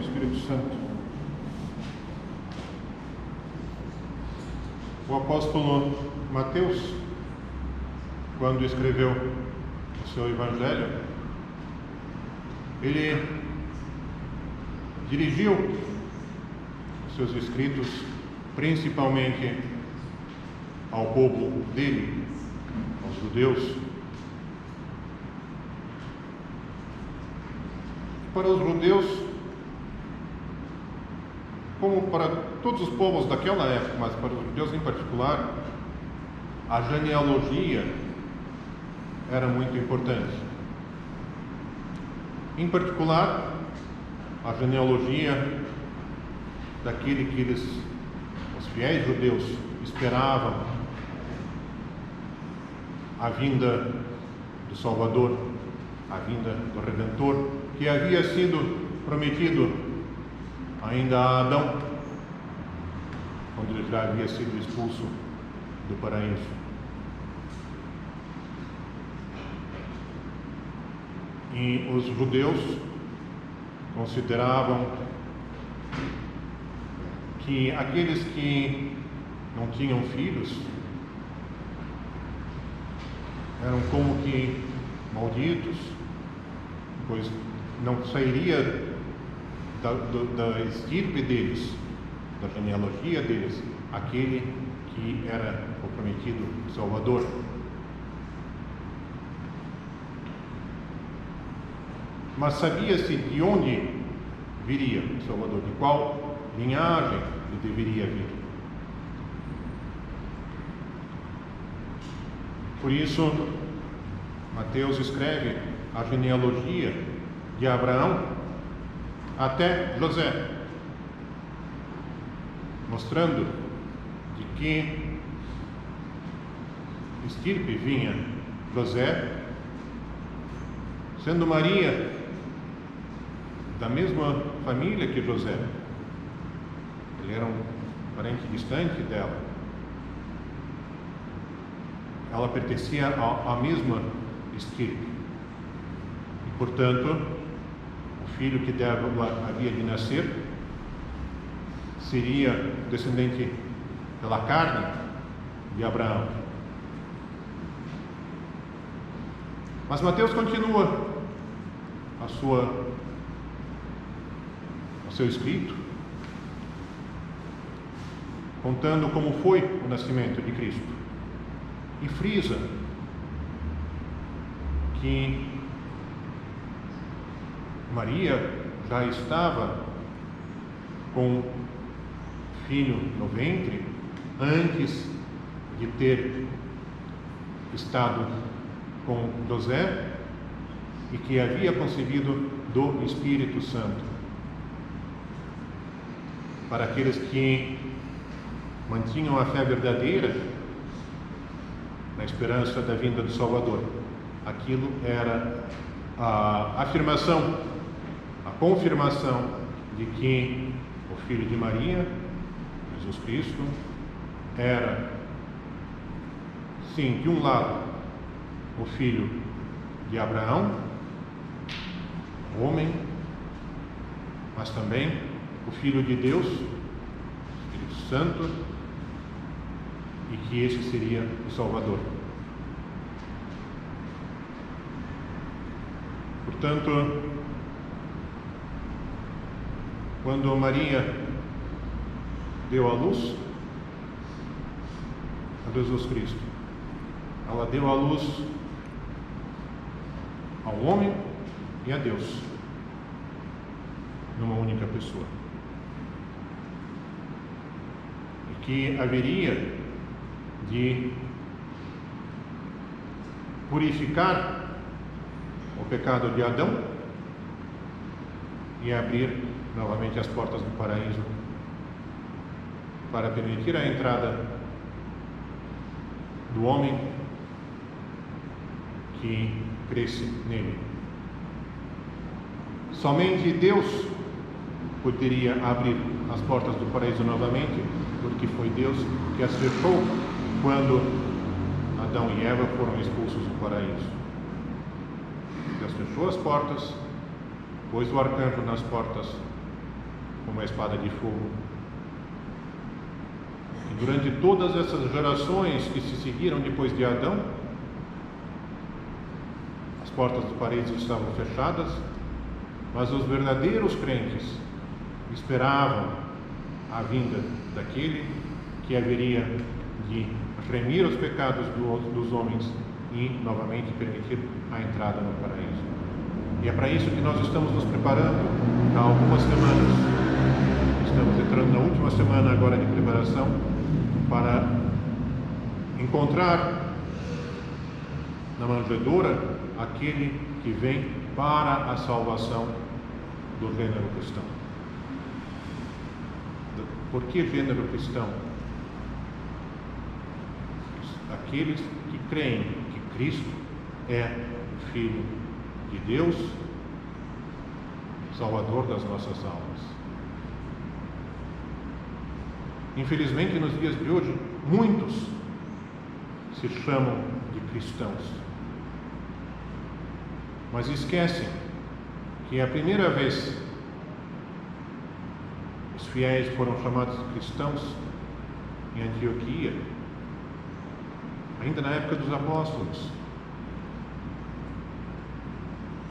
Espírito Santo. O apóstolo Mateus, quando escreveu o seu Evangelho, ele dirigiu os seus escritos principalmente ao povo dele, aos judeus. Para os judeus, como para todos os povos daquela época, mas para os judeus em particular, a genealogia era muito importante. Em particular, a genealogia daquele que os fiéis judeus, esperavam a vinda do Salvador, a vinda do Redentor, que havia sido prometido ainda a Adão, quando ele já havia sido expulso do paraíso. E os judeus consideravam que aqueles que não tinham filhos eram como que malditos, pois não sairia da estirpe deles, da genealogia deles, aquele que era o prometido Salvador. Mas sabia-se de onde viria o Salvador, de qual linhagem ele deveria vir. Por isso, Mateus escreve a genealogia de Abraão até José, mostrando de que estirpe vinha José, sendo Maria da mesma família que José. Ele era um parente distante dela. Ela pertencia à mesma estirpe. E, portanto, o filho que dela havia de nascer seria descendente pela carne de Abraão. Mas Mateus continua o seu escrito, contando como foi o nascimento de Cristo, e frisa que Maria já estava com o filho no ventre antes de ter estado com José, e que havia concebido do Espírito Santo. Para aqueles que mantinham a fé verdadeira na esperança da vinda do Salvador, aquilo era a afirmação, a confirmação de que o Filho de Maria, Jesus Cristo, era, sim, de um lado, o filho de Abraão, homem, mas também o Filho de Deus, Espírito Santo, e que esse seria o Salvador. Portanto, quando Maria deu à luz a Jesus Cristo, ela deu à luz ao homem e a Deus, numa única pessoa. E que haveria de purificar o pecado de Adão e abrir novamente as portas do paraíso para permitir a entrada do homem que cresce nele. Somente Deus poderia abrir as portas do paraíso novamente, porque foi Deus que as fechou quando Adão e Eva foram expulsos do paraíso. Deus fechou as portas, pôs o arcanjo nas portas como a espada de fogo. E durante todas essas gerações que se seguiram depois de Adão, as portas do paraíso estavam fechadas, mas os verdadeiros crentes esperavam a vinda daquele que haveria de remir os pecados dos homens e novamente permitir a entrada no paraíso. E é para isso que nós estamos nos preparando há algumas semanas. Estamos entrando na última semana agora de preparação para encontrar na manjedoura aquele que vem para a salvação do gênero cristão. Por que gênero cristão? Aqueles que creem que Cristo é o Filho de Deus, Salvador das nossas almas. Infelizmente, nos dias de hoje, muitos se chamam de cristãos, mas esquecem que a primeira vez os fiéis foram chamados de cristãos em Antioquia, ainda na época dos apóstolos.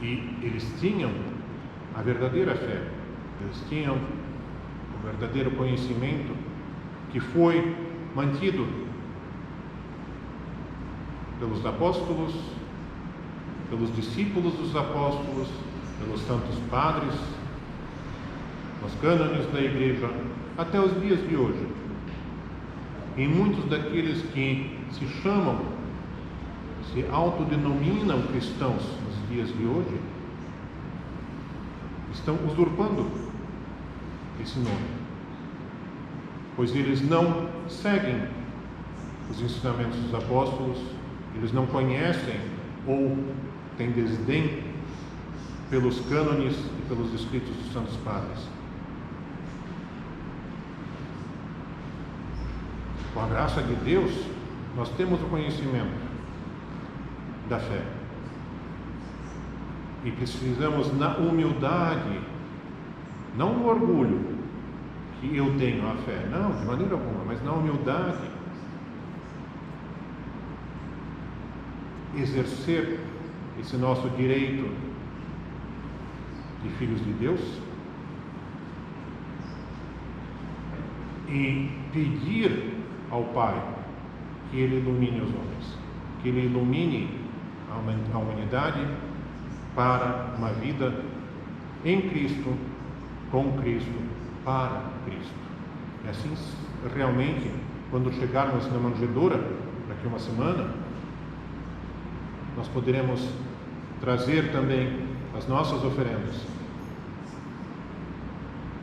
E eles tinham a verdadeira fé, eles tinham o verdadeiro conhecimento que foi mantido pelos apóstolos, pelos discípulos dos apóstolos, pelos santos padres, nos cânones da igreja, até os dias de hoje. E muitos daqueles que se chamam, se autodenominam cristãos nos dias de hoje, estão usurpando esse nome, pois eles não seguem os ensinamentos dos apóstolos, eles não conhecem ou têm desdém pelos cânones e pelos escritos dos santos padres. Com a graça de Deus, nós temos o conhecimento da fé. E precisamos, na humildade, não no orgulho que eu tenho a fé, não, de maneira alguma, mas na humildade, exercer esse nosso direito de filhos de Deus e pedir ao Pai que Ele ilumine os homens, que Ele ilumine a humanidade para uma vida em Cristo, com Cristo, para Cristo. E assim, realmente, quando chegarmos na manjedoura, daqui a uma semana, nós poderemos trazer também as nossas oferendas,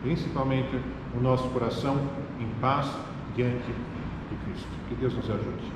principalmente o nosso coração em paz diante de Cristo. Que Deus nos ajude.